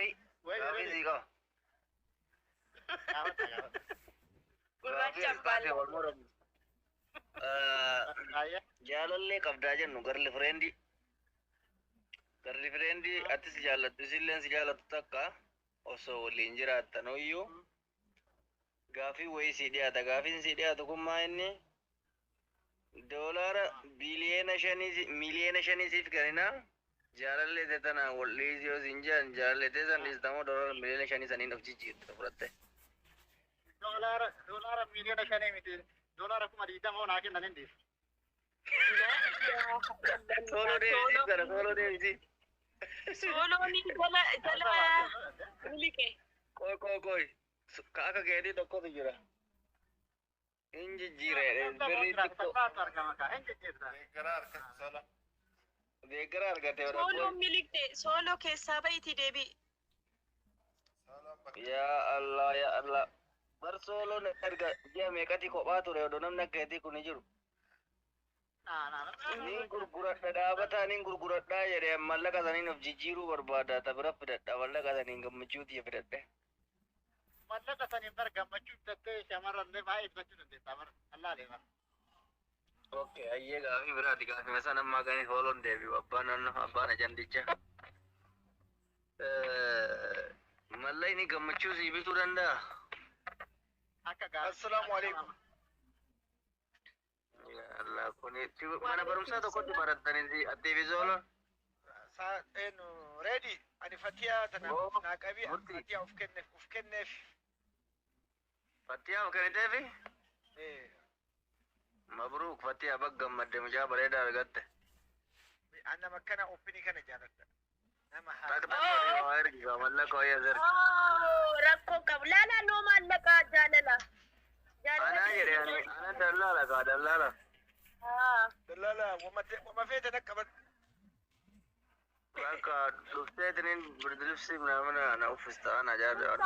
Gaafii sii qaba. Gurraachaan baala. Jaalallee qabdaa jennu garli fireendi. Garli fireendi atis jaallattu isilleen si jaallattu takka osoo waliin jiraattanuyyu gaafii wayii si dhiyaata. Gaafiin si dhiyaatu kun maa inni doolaara miliyeena shanii siif kenninaa. Jaalallee teetanaa wal dhiisii yoo siin jedhan jaalallee teessan dhiistamoo doolaara miliyeena shanii saniin of jijjiirta fudhatte. Doolaara miliyoona shanii miti. Doolaara 20,000 naa kennan hin dhiisu. Solo deebisii gara solo deebisii. Soolooni jala miliqe. Koy. Akka keetii tokkotu jira. Hin jijjiire birrii xiqqoo. Deeggara argate. Sooloon miliqte. Sooloo keessaa ba'iitii deebi'i. Yaa Allah. Bar sooloon erga ji'a meeqati kophaa ture odoo namni akka keetii kun jiru. Nin gurguradha dhaabataa nin gurguradhaa jedhee mallaqa saniin of jijjiiruu barbaada ta bira fidadha mallaqa saniin gammachuuti fidadhe. Mallaqa saniin bar gammachuu fidadhee shamarrallee baay'ee fidachuu dandeessaa bar allaalee bar. Okay, ayyee gaafii biraati gaafii masan ammaa ganii sooloon deebi'u abbaan ajandicha. Mallayni gammachuu sii bituu danda'a. Akka gaafii. Assalaamu alaikum. Allah kuni mana barumsaa tokkotti barattanii addeebi sooloon. Enu ready ani fatiyaa tana naa qabii fatiyaa of kenneef. Fatiyaa of kenniteefi? Mabruuk fatiyaa bakka gammadde mucaa bareedaa argatte. Anna makkana oppinii kana jaaladha. Nama haa. Ergisaa mallaqa wayyaa zergi. Rakkoo qabu. Laalaa noo maallaqaa jaalala. Anaa jedhe ana dallaala kaa dallaala. dallala wama feete nakkaban. Akka dhufteetiniin birdilibsi namana na uffista ana jaada.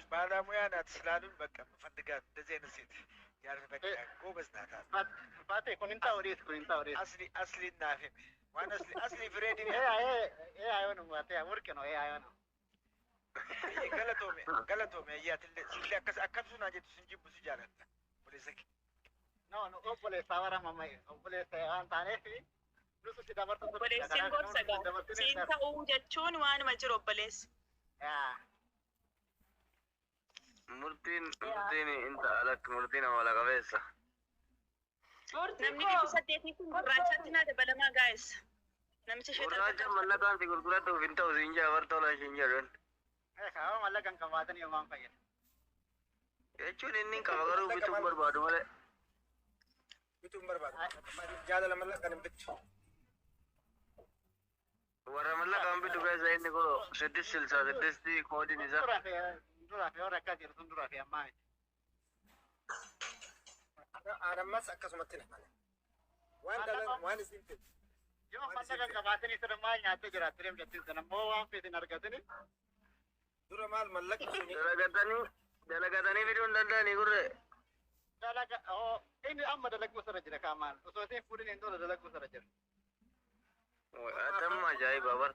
Baada muyaa naat silaaluun bakka faddigaan dazee nasiit. Jaarsa bakka goobas naataa. Baatee kun hin ta'u Asli naaf hime. Waan asli fireedin. Ayonu baatee murkino ayonu. Galatoome ayyaatillee sillee akkasuma jettu sin jibbu si jaaladha. Obboleessaki. No, obboleessaa wara mamma obboleessa waan taaneef nuti si dabartu. Obboleessiin gorsa gaa. Siin ta'uu jechuun waanuma jiru obboleessi. Murtiin inta alatti murtiin amala qabeessa. Namni 8 kun gurraachatti naa dabalamaa gaa'essa. Namicha Gurraacha mallaqaan si gurguradhuuf hin ta'u siin jaabar tola ishiin jedhan. Kaawwa mallaqan qabaatan yomaan fayyada. Jechuun inni qaba garuu bituun barbaadu malee. Bituun barbaadu. Jaalala mallaqaan hin bittu. Warra mallaqaan bitu keessa inni godhu siddis silsaa siddisti koodiin isaa. Duraaf yoo rakkaa jiru sun duraaf ammaa miti. Aanammas akkasumatti na mala. Waan isin fedhu. Yoo mallaqan qabaatanii sirna maal nyaattee jiraattee deemjattiin sana immoo waan feetin argatanii. Dura maal mallaqni suni. Dalagatanii fiduu hin danda'anii gurre. Inni amma dalaguu sana jira kaamaan. Osoo isin fuudhin hin tola dalaguu sana jira. Atamma ajaa'iba bar.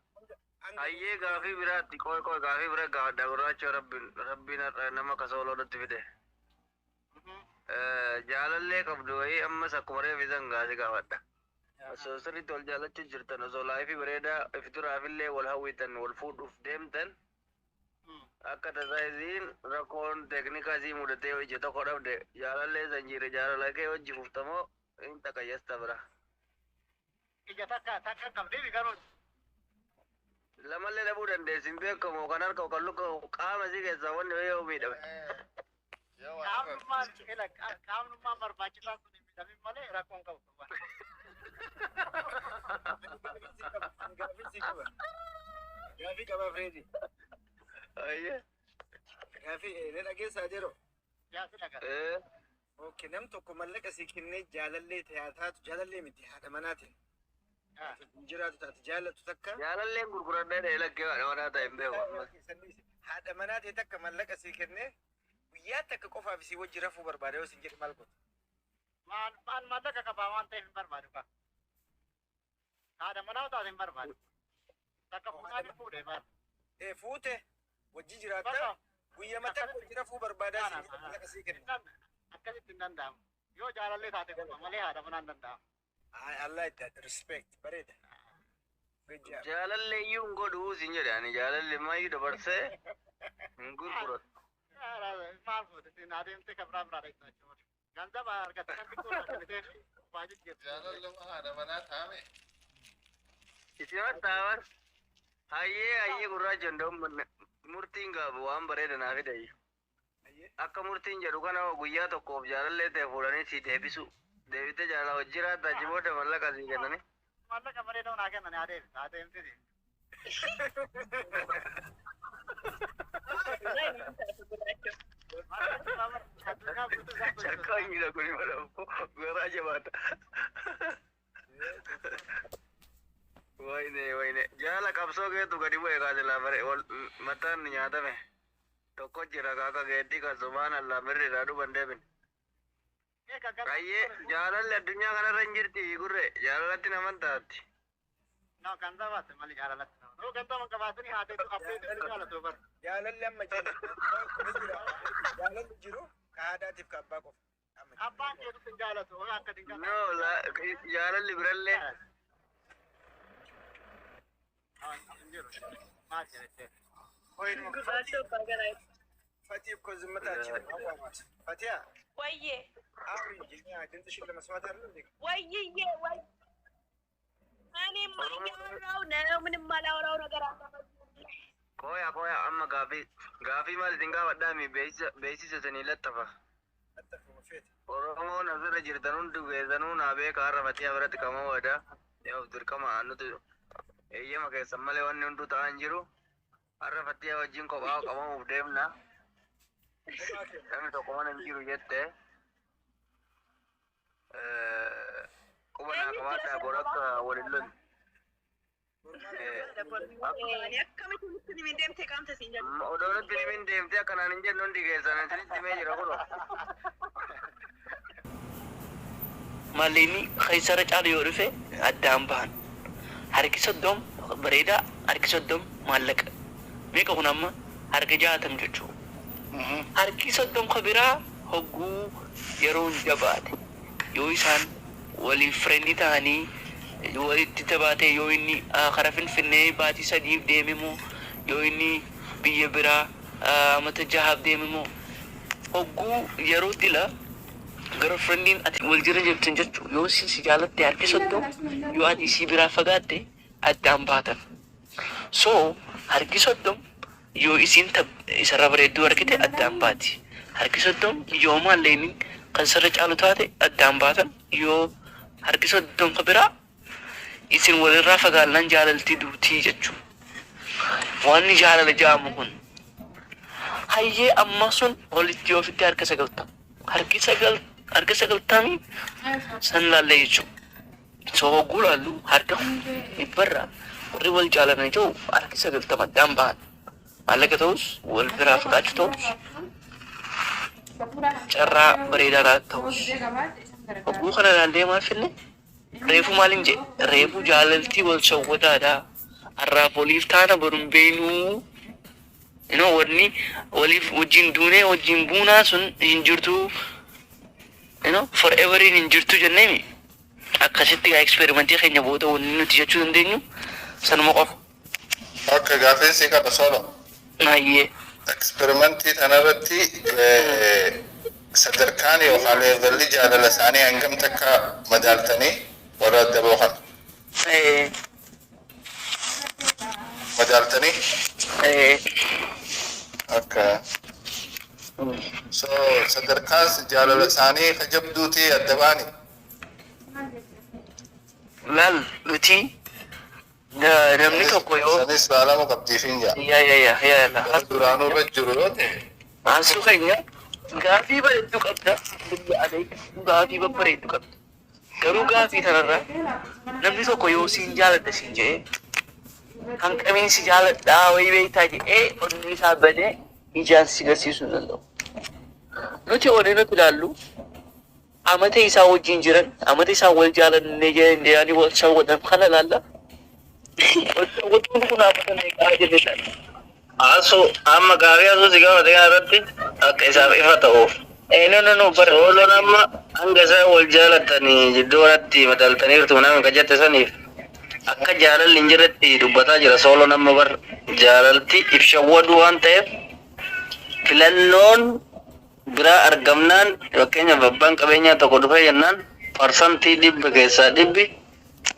Ayyee gaafii biraatti qoy gaafii bira gaafadha gurraacha rabbiin nama kasooloodatti fide. Jaalallee qabdu wayii ammas akkuma reefisan gaasii gaafadha. Osoo sirriitti wal jaallachuu jirtan osoo laayifii bareedaa ifturaafillee wal hawwitan wal fuudhuuf deemtan akka tasaayiziin rakkoon teeknikaa isii mudatee hojii tokko dhabde jaalallee sanjiire jaalala kee hojii fuftamoo hin takayyasta bira. Ija takka qabdii garuu. Lamallee dhabuu dandeessin beekamoo kan harka kan luka qaama isii keessaa wanni yoo miidhame. Qaamnummaan barbaachisaa sun hin miidhamin malee rakkoon qabu. Gaafii qaba Fireedi. Ayyee. Gaafii ni dhageessaa jiru. Jaasi dhagaa. Okay, nam tokko mallaqa si kennee jaalallee taatu jaalallee miti haadha manaatiin. Jiraatu taate jaallattu takka. Jaalalleen gurguradhee dha lakkee haadha manaa ta'e hin beeku. Haadha manaatiin takka mallaqa si kennee guyyaa takka qofaaf si wajji rafuu barbaada yoo sin jedhe maal godhu? Mallaqa qabaa waan ta'eef hin barbaadu ka. Haadha manaa taate hin barbaadu. takka fuudhaan fuudhe maal fuute wajji jiraata guyyaa mataa jira fuu barbaadaa si mallaqa sii kenna akkasitti hin danda'amu yoo jaalallee taate qofa malee haadha manaan danda'amu. I like that respect bareeda. Good job. Jaalalle iyyuu godhuu sin jedhe ani jaalalle maayyu dabarsee hin gurgurat. Maal fuute siin adeemtee kabraa biraa dha jechuudha. Ganzaba argatte kan xiqqoo argattee baay'ee jirti. Jaalallee haadha manaa taame. Isima taawan hayyee gurraacha hunda'u murtiin gaafa waan bareeda naa fidayi. Akka murtiin jedhu kana guyyaa tokkoof jaalallee ta'e fuudhanii si deebisu. Deebite jaalala hojjiraata jiboota mallaqa sii kennani. Mallaqa bareedaa naa kennani adeemtiti. Shakkaa hin jira kuni madammoo garaa jabaata. Wayne jaala qabsoo keetu gadi bu'e kaase laafare mataan nyaatame tokko jira kaaka geeddii kan subhaanallah mirri irraa dhuban deebin. Kayyee jaalalli addunyaa kanarra hin jirti gurre jaalalatti naman taatti. No ganzabaate mali jaalalatti nama. No ganzaba qabaatanii haatee abbeetii jaalatu bar. Jaalalli amma jaalalli jiru ka haadhaatiif ka abbaa qofa. Abbaan keetu sin jaalatu akka dinqaa. No jaalalli birallee. Maal jedhee. Fatih እኮ ዝምታችን አቋማት ፈቲያ ወይዬ አሁን እንግዲህ ድምፅሽን ለመስማት አይደል ወይዬ ወይ እኔማ እያወራሁ ነው። ምንም አላወራው ነገር አለ። Koya amma gaafii maal isin gaafadhaami beeksisa sanii lattafa. Oromoon asirra jirtan hundi geessanuu naa beeka har'a Fatiyaa biratti kama wada yoo dirqama nuti eeyyama keessan malee wanni hunduu ta'an jiru har'a Fatiyaa wajjin kophaa qabamuuf deemna. Namni tokko mana hin jiru jette quba naa qabaadhaa bor akka waliin lollu. Odoonatti nimin deemte akkanaan hin jennu hundi keessan isinitti himee jira kuno. Mallinni keessa caalu yoo dhufe addaan bahan. Harki 30 bareedaa, harki 30 maallaqa. Meeqa kun amma harka 60 jechuudha. Harki 30 ka biraa hogguu yeroon jabaate yoo isaan waliin firendii ta'anii walitti tabaate yoo inni karaa Finfinnee baatii 3 deeme moo yoo inni biyya biraa amata 6 deeme moo hogguu yeroo dila gara firendiin ati wal jira jirtan jechuudha. Yoo si jaalatte harki 30 yoo ati si biraa fagaatte addaan baatan. So harki 30 yoo isin isarra bareedduu argite addaan baati. Harki 30 yoo maalleen kan sarara caalu taate addaan baatan. Yoo harki 30 ka biraa isin walirraa fagaannaan jaalaltii duutii jechuudha. Wanni jaalala jaamu kun hayyee amma sun walitti ofitti harka 90 harka 90 san laallee jechuudha. So hogguu laallu harka dhibbarraa warri wal jaalana jiru harki 90 addaan bahan. Maallaqa ta'us wal biraa fagaachuu ta'us carraa bareedaa ta'us hogguu kana laallee maal finne reefu maalin jedhe reefu jaalaltii wal sawwataadha. Har'aaf waliif taana baruun beenuu wanni waliif wajjin duunee wajjin buunaa sun hin jirtu foreverin hin jirtu jenneemi akkasitti eksperimentii keenya booda wanni nuti jechuu dandeenyu sanuma qofa. Akka gaaffiin qaba solo. Naayyee. Eksperimentii kanarratti sadarkaan yookaan leevalli jaalala isaanii hangam takka madaaltanii warra adda boohan. Madaaltanii. Akka. So sadarkaan jaalala isaanii kajabduutii adda baani. Laal nuti namni tokko yoo. Sanis laalama qabdiifin jaa. Yaa. Duraanuu irra jiru yoo ta'e. Asuu keenya gaafii bareedduu qabda. Gaafii babbareedduu qabda. Garuu gaafii kanarra namni tokko yoo siin jaaladha siin jedhee hanqamiin si jaaladhaa wayii beektaa jedhee onni isaa badee ijaan si garsiisuu hin danda'u. Nuti wanni nuti ilaallu amata isaa wajjin jiran amata isaa wal jaalannee jedhanii wal sawwatan kana ilaalla. Wantoonni kun haafatame qaa jedhetan. Asu amma gaafii asuu si gaafate kana irratti akka isaaf ifa ta'uuf. No, bara. Soolo nama hanga isaa wal jaalatanii jidduu irratti madaaltaniirtu nama ka jette saniif akka jaalalli hin jirretti dubbataa jira. Soolo nama bar jaalalti ibshawwadu waan ta'eef filannoon biraa argamnaan fakkeenyaaf abbaan qabeenyaa tokko dhufee jennaan parsantii 100 keessaa 100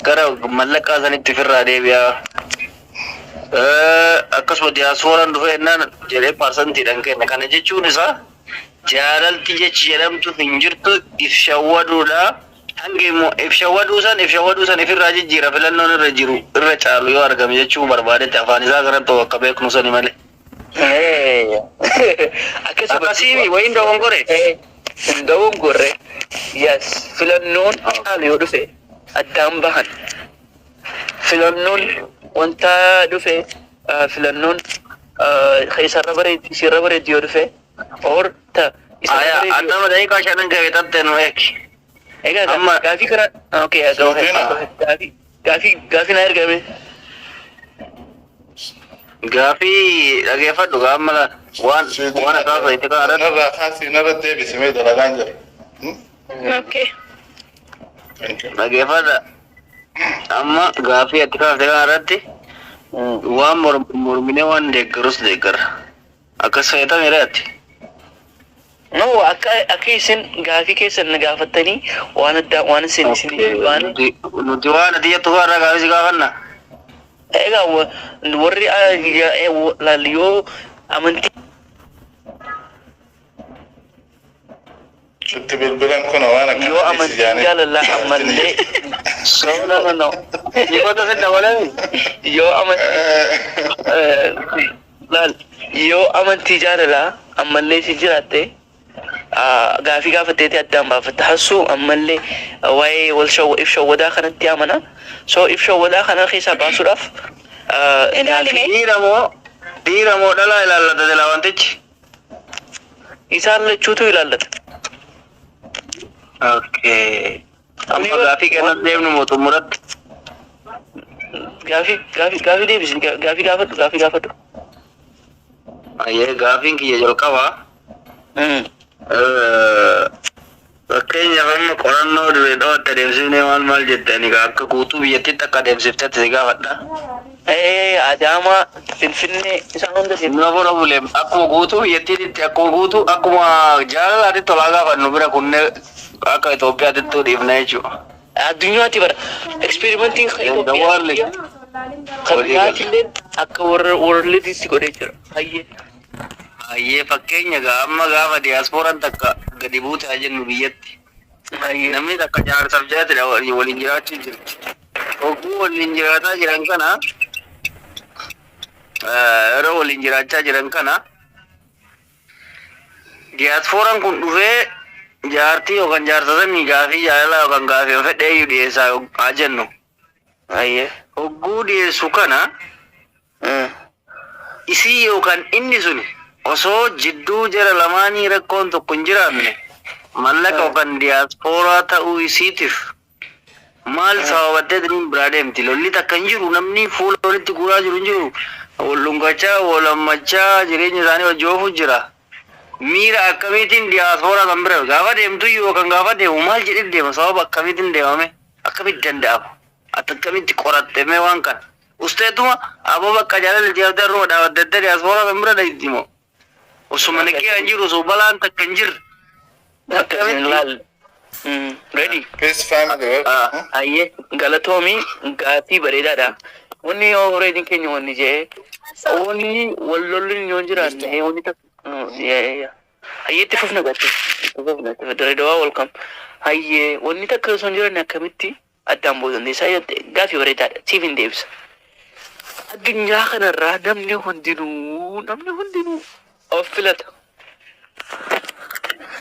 gara mallaqaa sanitti ofirraa deebi'a. Akkasuma diyaaspooraan dhufee jennaan jedhee parsantiidhaan kenna. Kana jechuun isaa jaalalti jechi jedhamtu hin jirtu ibshawwaduudha. Hangi immoo ibshawwaduu san ifirraa jijjiira filannoon irra jiru irra caalu yoo argame jechuu barbaadetti afaan isaa kanatti akka beeknu sani malee. Akkasii wayiin dogongore. Dogongore. Yes, filannoon caalu yoo dhufe addaan bahan. Filannoon wanta dhufe filannoon isarra bareedu yoo dhufe or ta Aya adama dai ka shanan gawe tatte no ek. egaa gaafii kana okay gaafii na ergame Gaafii dhageeffadhu gaamala waan akka fayyite kana irratti. Narraa kaasii narratti deebisimee dalagaan jira. Okay. Dhageeffadha. Amma gaafii ati kaafte kana irratti waan mormine waan deeggarus deeggara. Akkas fayyadamee ati. no akka isin gaafii keessan na gaafattanii waan addaa waan isin waan Nuti waan ati jettu irraa gaafii si gaafanna. egaa warri yoo amantii Itti bilbilan kun waan akka yoo amantii jaalalaa ammallee no Dhiigota sin dabalami. yoo amantii jaalalaa ammallee si jiraatte gaafii gaafatteeti addaan baafatta hassuu ammallee waa'ee if shawwadaa kanatti amana so if shawwadaa kana keessaa baasuudhaaf Dhiira moo dhalaa ilaallata jala wantichi. isaan lachuutu ilaallata. Okay. Amma gaafii kennas deemnu mootummaatti. Gaafii deebisin gaafii gaafadhu. Ayyee gaafiin kiyya jalqabaa. Fakkeenyaaf amma qorannoo duree dhawatti adeemsifnee maal jettanii akka guutuu biyyattiitti akka adeemsiftetti si gaafadha. Adaama Finfinnee isaan hunda Simna bora buleem akkuma guutuu biyyattiitti akkuma jaalalaatti tolaa gaafannu bira kunnee akka Itoophiyaatti dhiifna jechuudha. addunyaatti bara eksperimentiin kabiyaatillee akka warrelleetitti godhee jira. Ayyee fakkeenya amma gaafa diyaaspooraan takka gadi buutaa jennu biyyatti. Namni takka jaarsaaf jiraatedha waliin jiraachuu jirti. Oguu waliin jiraataa jiran kana yeroo waliin jiraachaa jiran kana diyaaspooraan kun dhufee jaartii yookaan jaarsa sanii gaafii jaalalaa yookaan gaafii fedhee dhiyeessaa haa jennu. Oguu dhiyeessu kana isii yookaan inni suni osoo jidduu jara lamaanii rakkoon tokko hin jiraanne mallaqa yookaan diyaaspoora ta'uu isiitiif maal sababattee diriin biraa deemti. Lolli takka hin jiru namni fuula walitti guuraa jiru hin jiru. Wal dhungachaa wal hammachaa jireenya isaanii wajji oofuu jira. Miira akkamiitiin diyaaspoora kan bira gaafa deemtu yookaan gaafa deemu maal jedhee deema sababa akkamiitiin deemame akkamitti danda'amu akkamitti qorattame waan kana. Usteetuma aboo bakka jaalala diyaaspoora irraa dhaabbattee diyaaspoora kan bira deemtimoo. Osuma nagaa hin jiru osoo balaan takka hin jirre. Ready? Peace family. Ayyee galatoomii gaafii bareedaadha. Wanni horeetiin keenya wanni jee wanni wal lolli yoo jiraanne wanni takka ayyee itti fufna gatte Dirreedawaa welcome. Ayyee wanni takka osoo hin jiraanne akkamitti addaan boodan isaa gaafii bareedaadha siif hin deebisa. Addunyaa kanarraa namni hundinuu of filata.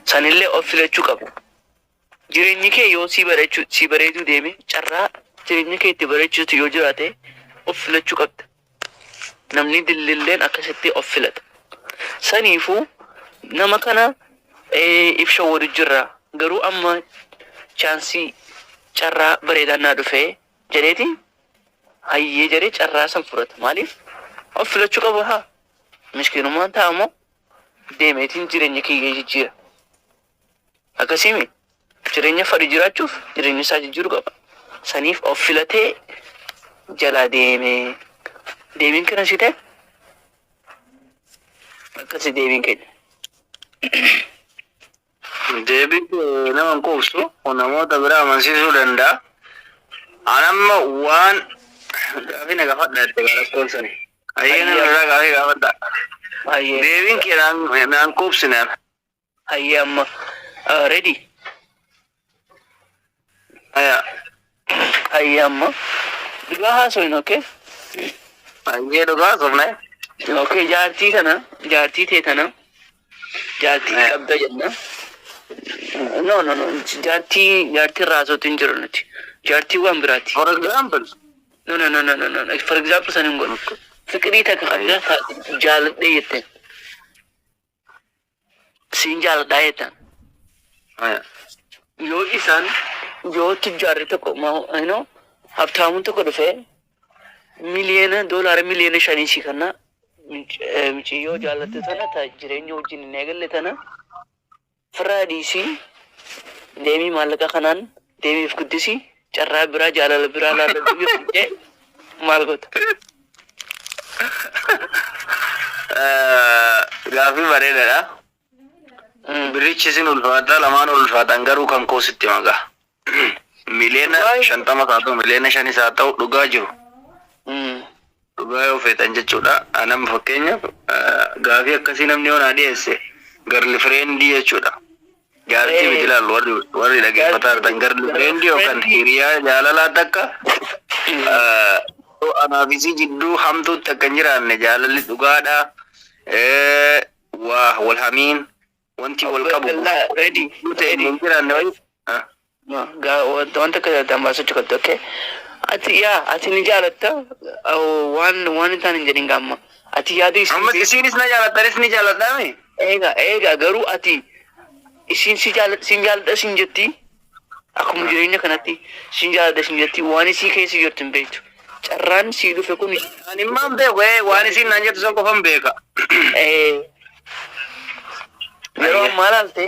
Sanillee of filachuu qabu. Jireenyi kee yoo si bareeduu deeme carraa jireenya kee itti bareechuutu yoo jiraate of filachuu qabda. Namni dillilleen akkasitti of filata. Saniifuu nama kana if shawwadu jirra. Garuu amma chaansii carraa bareedaan naa dhufee jedheeti hayyee jedhee carraa san fudhata. Maaliif of filachuu qaba haa miskiinummaan taa'amoo deemeetiin jireenya kiyya jijjiira. Akkasimi jireenya fadhi jiraachuuf jireenya isaa jijjiiruu qaba. Saniif of filatee jalaa deemee deebiin kana si ta'e akkasi deebiin keenya. Deebii nama hin quubsu namoota biraa amansiisuu danda'a. Anamma waan gaafii na gaafadha itti garakkoon sani. Hayyee nama irraa gaafii gaafadha. Hayyee Deebiin kee naan quubsinaan. hayyee amma ready hayyee amma dhugaa haasoin okay. Hayyee dhugaa sofne. Okay jaartii tana jaartii tee tana jaartii qabda jenna. No jaartii raasotu hin jiru nuti jaartii waan biraati. For example. No for example sanin godhu fiqirii takka qabda jaaladhee jetteen siin jaaladhaa jettan yoo isaan yoo tujjaarri tokko habtaamuun tokko dhufee $1,000,000 $1,500,000 si kanna michiyyoo jaalatte tana ta jireenya wajjin hin eegalle tana firraa dhiisii deemii maallaqa kanaan deemiif guddisii carraa biraa jaalala biraa laalladhu jee maal goota? Gaafii bareedaadha. Birichi isin ulfaata lamaan ulfaatan garuu kan koositti magaa. Miliyoona 50 haa ta'u miliyoona 5 haa ta'u dhugaa jiru. Dhugaa yoo feetan jechuudha. Anam fakkeenyaaf gaafii akkasii namni yoo naa dhiyeesse garli fireendii jechuudha. Jaartii miti ilaallu warri dhaggeeffataa jirtan garli fireendii yookaan hiriyaa jaalalaa takka anaafisii jidduu hamtuutti akka hin jiraanne jaalalli dhugaadha. Waa wal hamiin wanti wal qabu ready hin jiraanne wayi. wanta akka ambaasachuu qabdu okay. Ati ni jaalatta waan isaan hin jedhin gaamma ati yaada Amma isiinis na jaalattanis ni jaaladhaami. eegaa garuu ati isiin si jaaladha siin jetti akkuma jireenya kanatti siin jaaladha siin jetti waan isii keessa jirtu hin beektu carraan sii dhufe kun Ani immaan beeku waan isiin naan jettu san qofan beeka. yeroo ammaa laalte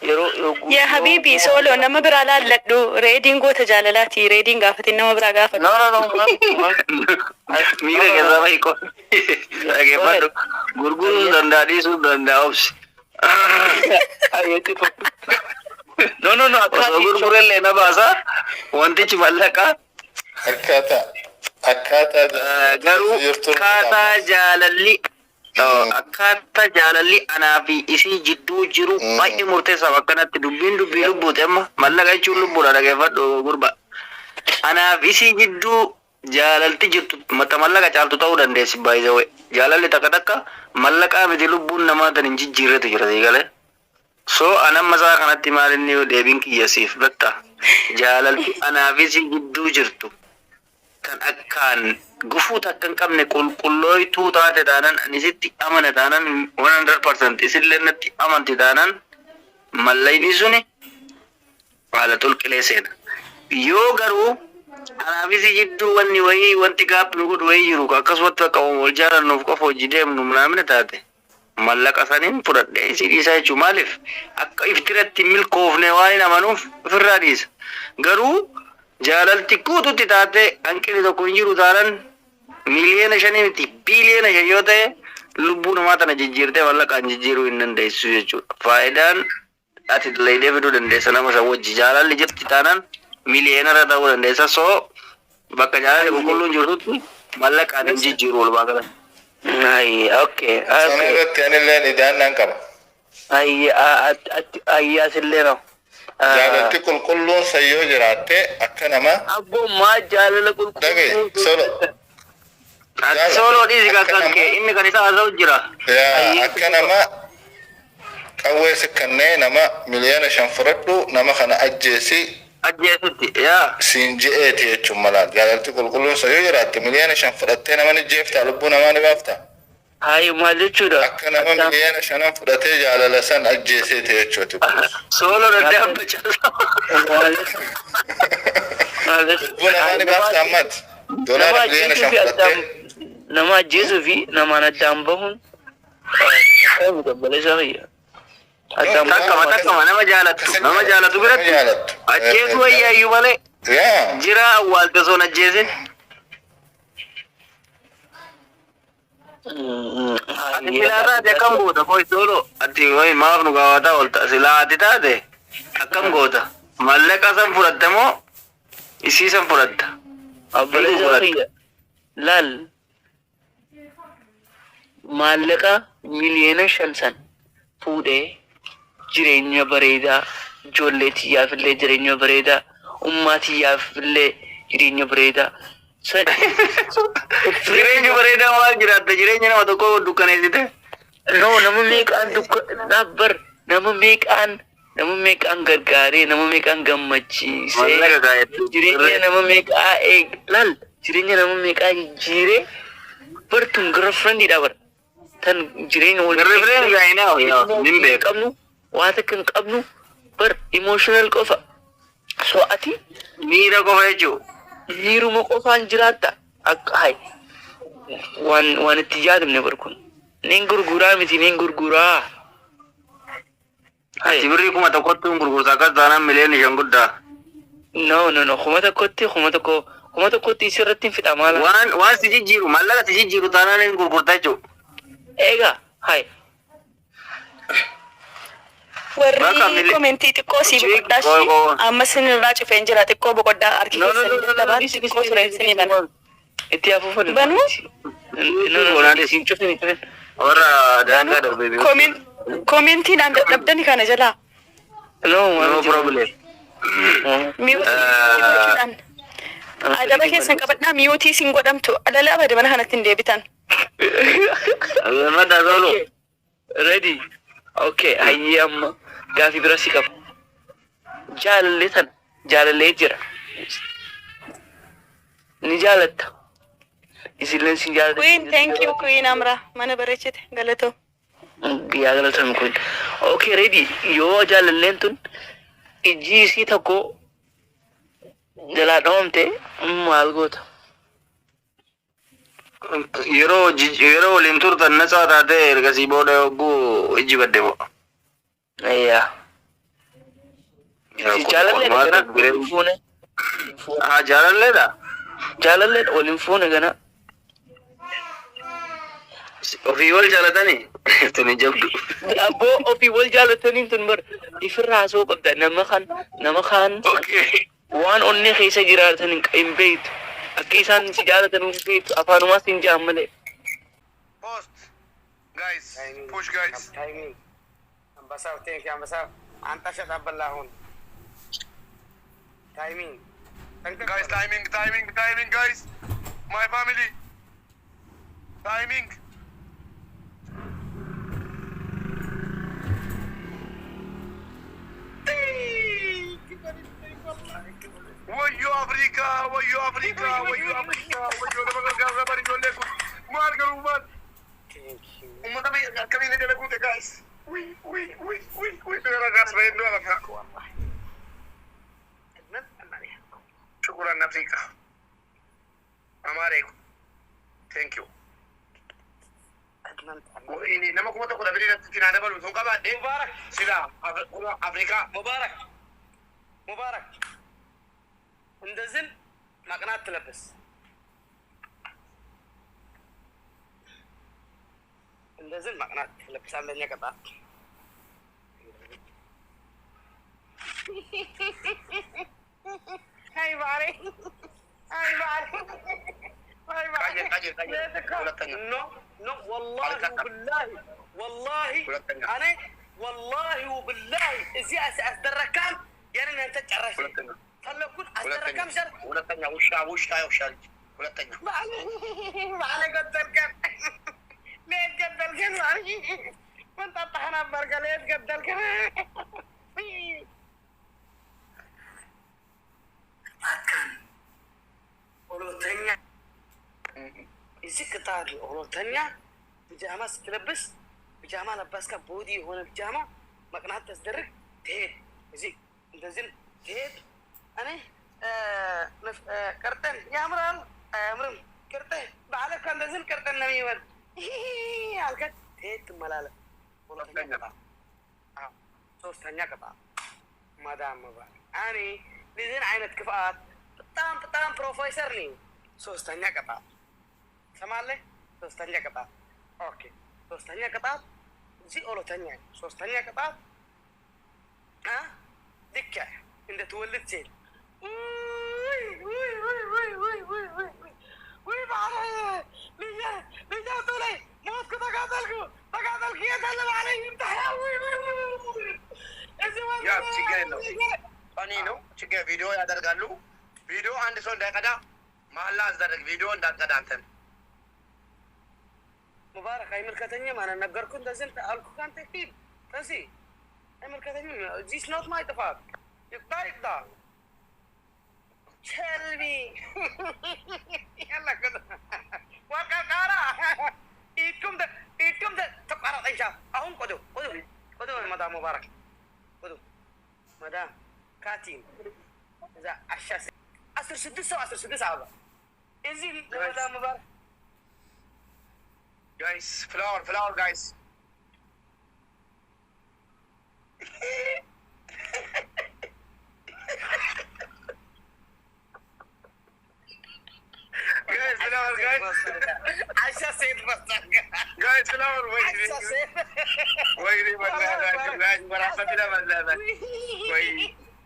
yeroo Yaa habiibi sooloo nama biraa laalladhu reediin goota jaalalaati reediin gaafatin nama biraa gaafatu. no Miira keessaa bahi qo. Dhaggeeffadhu. Gurguruu danda'a dhiisuu danda'a obsi. no Osoo gurgurellee na baasa wantichi mallaqaa. akkaataa Garuu akkaataa jaalalli anaa fi isii jidduu jiru baay'ee murteessaaf akkanatti dubbiin lubbuuti amma mallaqa jechuun lubbuudha dhaggeeffadhu gurba. Anaaf isii jidduu jaalalti jirtu mata mallaqa caaltu ta'uu dandeessi baay'ee jaalalli takka mallaqaa miti lubbuun namaa tan hin jijjiirretu jira galee. So anamma isaa kanatti maalinni yoo deebiin kiyyasiif betta jaalalti anaaf isii jidduu jirtu kan akkaan gufuu takka hin qabne qulqullooytuu taate taanan anisitti amana taanan 100% isillee natti amanti taanan mallayni suni haala tulqilee seena. Yoo garuu anaafisi jidduu wanti gaabbi nu godhu wayii jiru akkasumatti akka wal jaalannuuf qofa hojii deemnu namni taate mallaqa saniin fudhadhee isii dhiisaa jechuun maaliif akka iftiratti milkoofne waan hin amanuuf ofirraa dhiisa. Garuu jaalalti guututti taate hanqinni tokko hin jiru taanan miliyoona 5 miti biliyoona 5 yoo ta'e lubbuu namaa tana jijjiirtee mallaqaan jijjiiruu hin dandeessu jechuudha. Faayidaan ati dalaydee fiduu dandeessa nama isa wajji jaalalli jirti taanan miliyoona irra ta'uu dandeessa. So bakka jaalalli qulqulluun jirtutti mallaqaan hin jijjiiru walumaa galatti. Okay. sana irratti anillee idaannaan qaba. Asillee no. Jaalalti qulqulluun sayyoo jiraatte akka nama Abbummaa jaalala dhagaye qulqulluu. solo Ati sooloo dhiisi kan kee inni kan isaa haasa'u jira. akka nama qawwee sikkannee nama miliyoona 5 fudhadhu nama kana ajjeesi Ajjeesutti yaa. siin je'eeti jechuun mala jaalalti qulqulluun sayyoo jiraatte miliyoona 5 fudhattee nama ni jeeftaa lubbuu namaa ni baafta. Hayi maal jechuudha? Akka nama miliyoona 5 fudhatee jaalala san ajjeeseeti jechuuti. Sooloo daddaabba caalaa. Lubbuu namaa ni baafta ammatti. دولار مليون شنفرتين nama ajjeesuu fi namaan addaan bahuun muqabbala isaa fayya. Takkama nama jaalatu biratti ajjeesuu wayyaayyuu malee jira awwaalta soon ajjeesin. Ati silaa taate akkam goota foyitoolo ati wayi maaf nu gaawwataa oolta silaa ati taate akkam goota mallaqa san fudhatta moo isii san fudhatta? Abbala isaa fayya. Laal maallaqa miliyoona 5 san fuudhee jireenya bareedaa ijoollee tiyyaaf illee jireenya bareedaa ummaa tiyyaaf illee jireenya bareedaa jireenya bareedaa maal jiraatta jireenya nama tokko dukkaneessite? No, nama meeqaan dhaabbar nama meeqaan gargaaree nama meeqaan gammachiisee jireenya nama meeqaa laal jireenya nama meeqaa jijjiiree bartuun girlfriendii dhabar tan jireenya girlfriend gaa'inaa nin beeku qabnu waa takka hin qabnu bar emotional qofa so ati miira qofa jechuu miiruma qofaan jiraatta akka hay waan itti yaadamne bar kun nin gurguraa miti nin gurguraa ati birrii 1,000 gurgurtaa akkas taanaan miliyoona 5 guddaa no 1,000 isirratti hin fidha maala waan si jijjiiru mallaqa si jijjiiru taanaan hin gurgurtaa jechuu eega hay warri komentii xiqqoo si boqodhaa amma sinirraa cufeen jira xiqqoo boqoddaa harki keessanii dabaan xiqqoo sureen sinii bana itti hafuufan banu warra daangaa darbee komentiidhaan dadhabdani kana jalaa no problem miyuutiin adaba keessan qabadhaa miyuutii sin godhamtu alala abada mana kanatti hin deebitan mada zolo ready okay hayyi amma gaafi bira si qabu jaalallee jira ni jaalatta isilleen si jaalatta queen thank you queen amra mana bareechite galatoo yaa galatan kun okay ready yoo jaalalleen tun ijji isii tokko jalaa dhawamte maal goota yeroo waliin turtan natsaa taate ergasii booda yogguu ijji badde moo ayyaa jaalalleedha waliin fuune gana ofii wal jaalatanii tuni jabdu abboo ofii wal jaalatanii tun bar ifirraa soo qabda nama kaan waan onnee keessa jiraatan hin beektu akka isaan si jaalatan hin beektu afaanumaas hin jaan malee Post. Guys, push guys. Timing. Ambasaw, thank you, ambasaw. Anta siya tabalahon. Timing. Guys, timing, guys. My family. Timing. Wayo Afrika, wayo nama gargaara ijoollee kun maal garuu maal? Ummata akkamiin ni dalaguute guys. Bira gas bahedduu alakaa. Shukran Afrika. Amaareeku. Thank you. Ini nama kuma tokko dhabanii irratti itti naa dabalu sun qabaadhe. Mubaarak. Sila Afrikaa. Mubarak. እንደዚህ ማቅናት ትለብስ እንደዚህ ማቅናት ትለብስ አንደኛ ቅጣት አይ ባሬ ኖ ወላሂ ወብላሂ እዚህ አስደረካም ያንን አንተ ጨረሽ ፈለኩት አስደረካም ሸር ሁለተኛ ውሻ ይወሻል ሁለተኛ ማለ ገደልከን ለየት ገደልከን ማለት ምን ጠጣህ ነበር ለየት ገደልከን አካን ሁለተኛ እዚህ ቅጣት ሁለተኛ ቢጃማ ስትለብስ ቢጃማ ለባስካ ቦዲ የሆነ ቢጃማ መቅናት ተስደርግ ትሄድ እዚህ እንደዚህ ትሄድ እኔ ቀርጠን ያምራል كرته بعلك كان نزل كرته النميمن አልከት ቴት መላለ ሁለተኛ ቀጣ ሶስተኛ ቀጣ ማዳም ባል አኔ ለዚህ አይነት ክፋት በጣም ፕሮፌሰር ነኝ ሶስተኛ ቀጣ ሰማለ ሶስተኛ ቀጣ ኦኬ ሶስተኛ ቀጣ እዚህ ሁለተኛ ሶስተኛ ቀጣ ልክ እንደ ተወልድ ሲል ወይ ባለ ልጅ ተላይ ሞት ተጋደልኩ የተለለ አለኝ ያ ችግር የለው ፈኒ ነው ችግር ቪዲዮ ያደርጋሉ ቪዲዮ አንድ ሰው እንዳይቀዳ መሀላ አስደረግ ቪዲዮ እንዳትቀዳ አንተን ሙባረክ አይመልከተኝ ማን ነገርኩ እንደዚህ አልኩ ካንተ ፊት ከሲ አይመልከተኝ ዚስ ኖት ማይ ጥፋት ይጣ ቸልቢ ያላ ከደ ወቃቃራ ኢቱም ተቃራ ጠንሻ አሁን ቆዶ ማዳም ሙባረክ ቆዶ ማዳም ካቲም እዛ አሻስ 16 አባ እዚህ ማዳም ሙባረክ guys flower guys عشان سيد بطاقة guys flower ويلي والله مرحبا بالله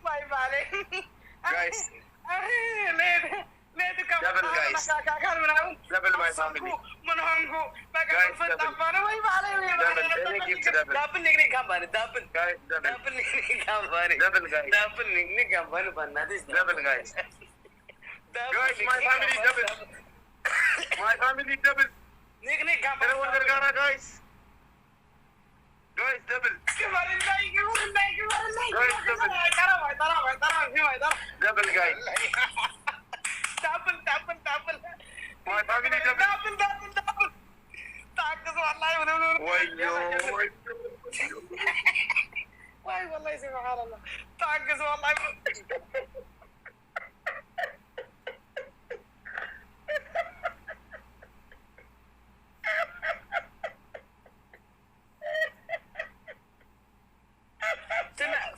باي باي guys ليه كم double guys double my family من هونغو بقى فتافانا باي باي double نيجي كامباني double guys double نيجي كامباني double guys double نيجي كامباني بناديس double guys guys my family double نيجي كامباني wonder gana guys double كبر double guys double my family double تعكس والله ويو واي والله سبحان الله تعكس والله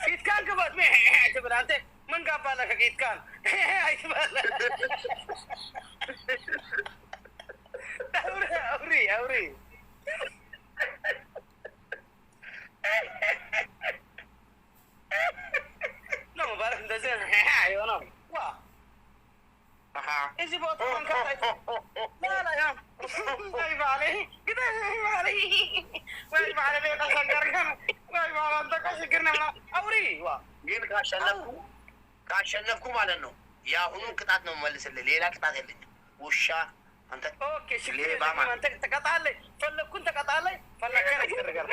فيت كان قبل ما اعتبر انت من قبل لك فيت كان اوري لا مبارك انت زين ايوه انا واه ايش بوطه من كفايت لا يا واي بالي كده واي بالي بيت الخنجر واي بالي انت كشكرنا اوري واه ግን ካሸነፍኩ ማለት ነው የአሁኑን ቅጣት ነው መልስልህ ሌላ ቅጣት የለኝም ውሻ አንተ ኦኬ ሽሌባ አንተ ተቀጣለህ ፈለኩን ተቀጣለህ ፈለከነ ይደረጋል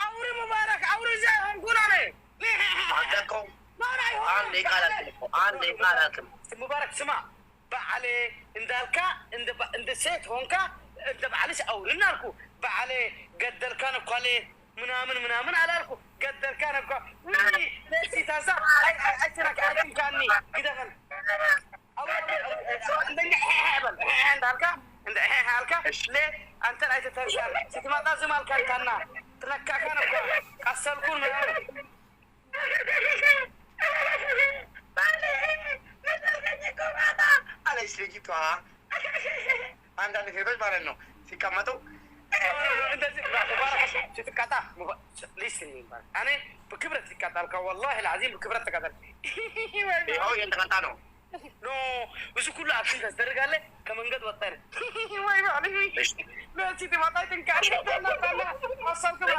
አውሪ ሙባረክ አውሪ ዛን ጉናኔ አንተኮ አንዴ ቃላትም ሙባረክ ስማ በዓሌ እንዳልካ እንደ ሴት ሆንካ እንደ በዓልሽ አውሪ እናልኩ በዓሌ ገደልካን እኮ አለ ምናምን አላልኩ ገደልካን እኮ ለሲ ታሳ አይተናክ አጥንካኒ ግደፈን እንደኛ ሄበል እንዳልካ እንደ ሄልካ ለ አንተ ላይ ተተርሻል ስትመጣ ዝማልካ አንተና ትነካካን እኮ ቀሰልኩን ምናምን አለች ልጅቷ አንዳንድ ሴቶች ማለት ነው ሲቀመጡ እንደዚህ ስትቀጣ ሊስን ይባል እኔ በክብረት ሲቀጣልካ ወላሂ العظيم በክብረት ተቀጣል ይኸው የተቀጣ ነው ኖ ብዙ ሁሉ አክሽን ታደርጋለህ ከመንገድ ወጣን ወይ ማለት ለዚህ ተማጣይ ተንካሽ ታና አሳልከማ